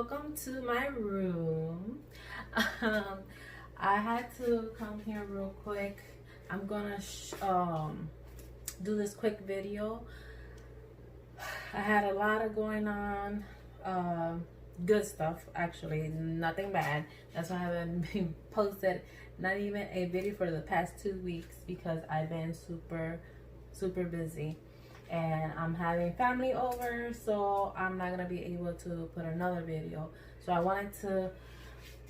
welcome to my room. I had to come here real quick. I'm gonna do this quick video. I had a lot of going on, good stuff actually, nothing bad. That's why I haven't been posted, not even a video for the past 2 weeks, because I've been super busy. And I'm having family over, so I'm not gonna be able to put another video. So I wanted to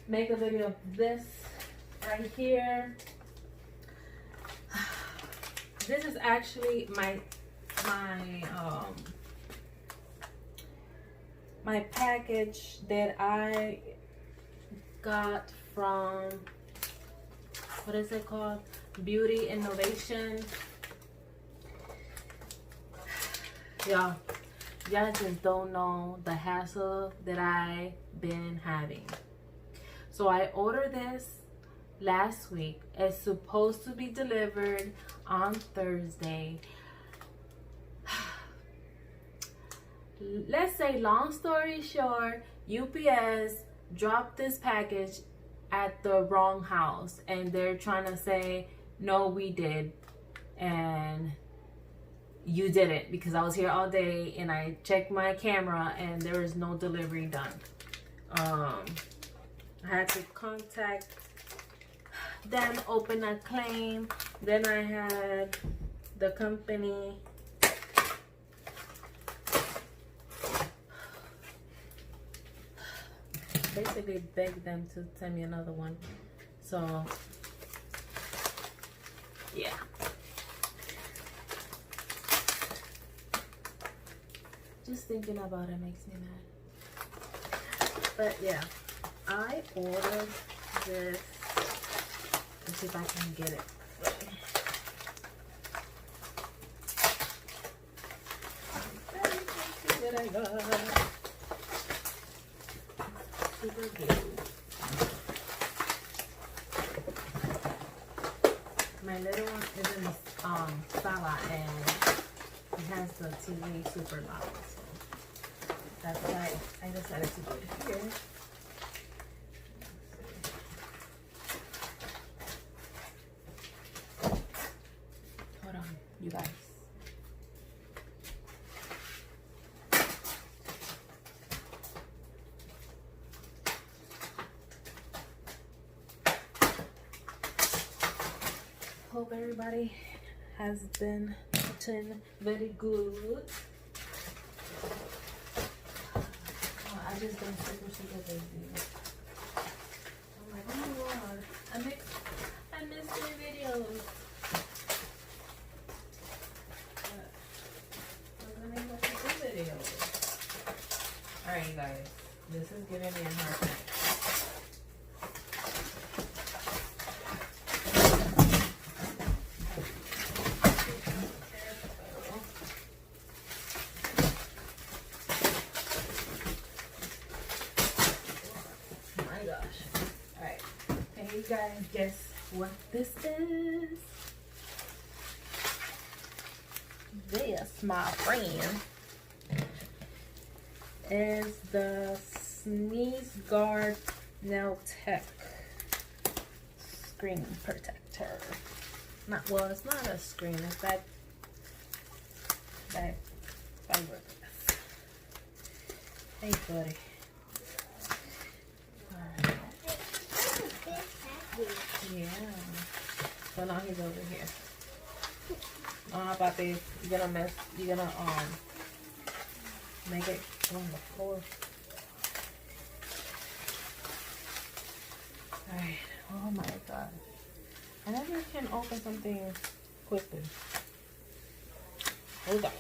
make a video of this right here. This is actually my package that I got from, what is it called? Beauty Innovation. Y'all just don't know the hassle that I've been having. So I ordered this last week. It's supposed to be delivered on Thursday. Let's say, long story short, UPS dropped this package at the wrong house, and they're trying to say, no, we did, and you didn't, because I was here all day and I checked my camera and there is no delivery done. I had to contact them, open a claim. Then I had the company basically beg them to send me another one. So yeah, just thinking about it makes me mad. But yeah, I ordered this. Let's see if I can get it. That I got. Super glue. My little one is in the sala, and it has the TV super loud. So that's why I decided to put it here. Hold on, you guys. Hope everybody has been eating very good. Oh, I just been super busy. I'm like, oh my god, I miss doing videos. But I'm gonna able to do videos. Alright, you guys, this is giving me a hard time. You guys guess what this is? This, my friend, is the Sneeze Guard Nail Tech Screen Protector. Well, it's not a screen, it's that fiberglass. Hey, buddy. Yeah. So now he's over here. Papi, you're gonna make it on the floor. Alright. Oh my god. I never can open something quickly. Hold on.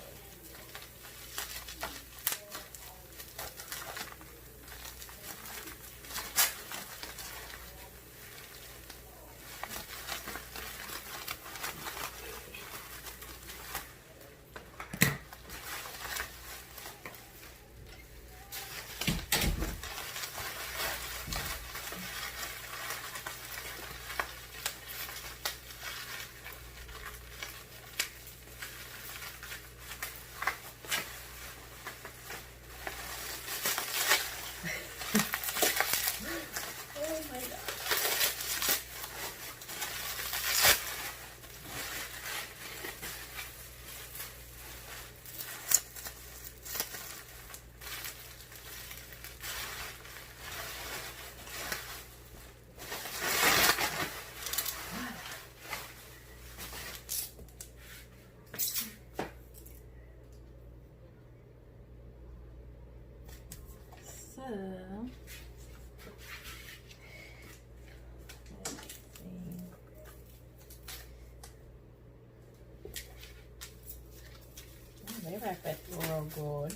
they wrap it real good.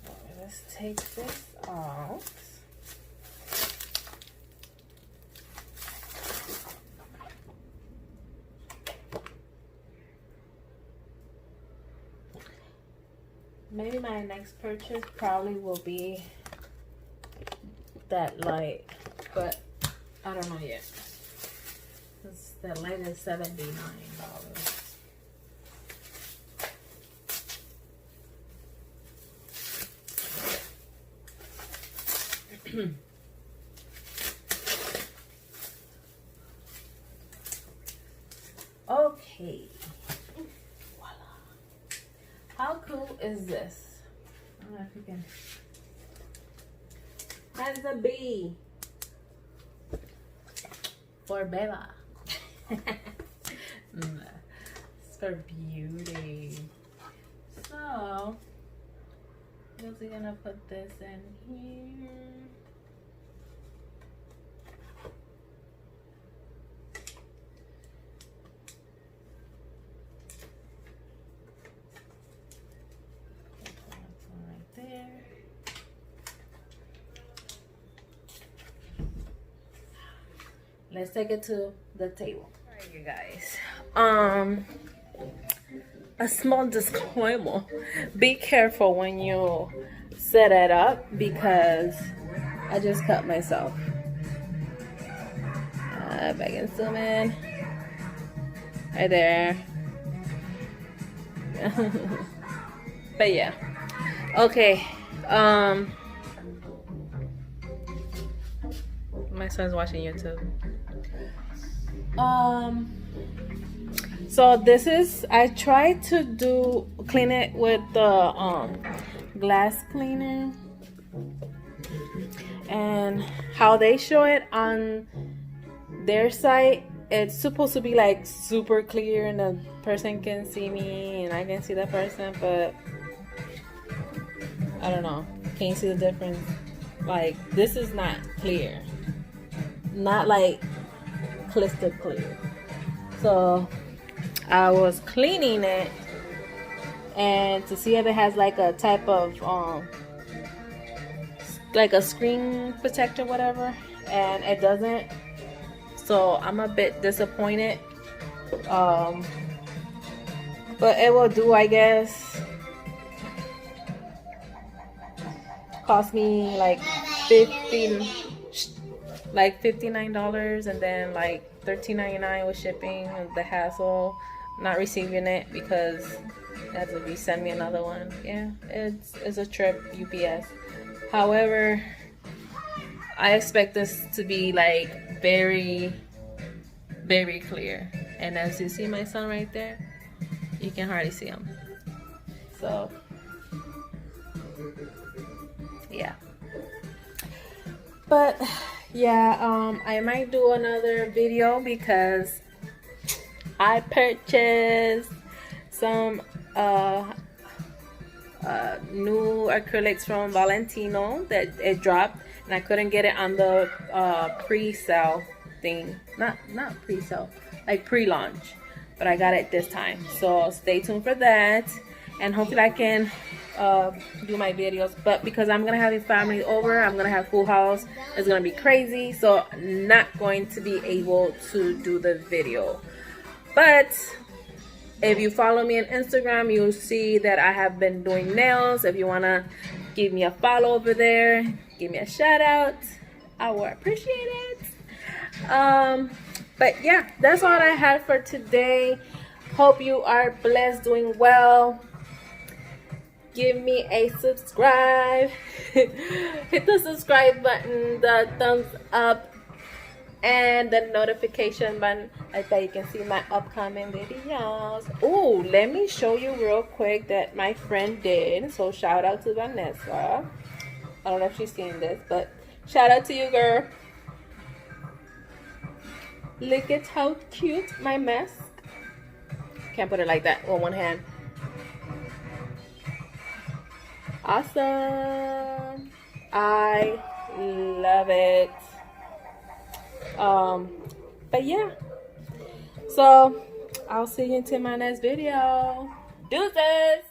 So let's take this out. Maybe my next purchase probably will be that light, but I don't know yet. That light is $79. Okay. Voila. How cool is this? I don't know if you can. That's a bee for Bella. It's for beauty. So, I'm just gonna put this in here. Right there. Let's take it to the table. All right, you guys. A small disclaimer: be careful when you set it up because I just cut myself. If I can zoom in, right there. But yeah, okay. My son's watching YouTube. So this is, I tried to clean it with the glass cleaner, and how they show it on their site, it's supposed to be like super clear and the person can see me and I can see the person, but I don't know. Can you see the difference? Like, this is not clear, not like crystal clear. So I was cleaning it and to see if it has like a type of like a screen protector, whatever, and it doesn't. So I'm a bit disappointed, but it will do, I guess. Cost me like $59, and then like $13.99 with shipping and the hassle, not receiving it because they had to resend me another one. Yeah, it's a trip, UPS. However, I expect this to be like very, very clear. And as you see my son right there, you can hardly see him. So yeah. But yeah, I might do another video because I purchased some new acrylics from Valentino that it dropped, and I couldn't get it on the pre-sale thing. Not pre-sale, like pre-launch, but I got it this time. So stay tuned for that, and hopefully I can do my videos. But because I'm gonna have a family over, I'm gonna have full house, it's gonna be crazy, so not going to be able to do the video. But if you follow me on Instagram, you'll see that I have been doing nails. If you wanna give me a follow over there, give me a shout out, I will appreciate it. But yeah, that's all I had for today. Hope you are blessed, doing well. Give me a subscribe. Hit the subscribe button, the thumbs up, and the notification button. Like that, you can see my upcoming videos. Oh, let me show you real quick that my friend did. So shout out to Vanessa. I don't know if she's seen this, but shout out to you, girl. Look at how cute my mask. Can't put it like that with one hand. awesome. I love it. But yeah, so I'll see you until my next video. Deuces.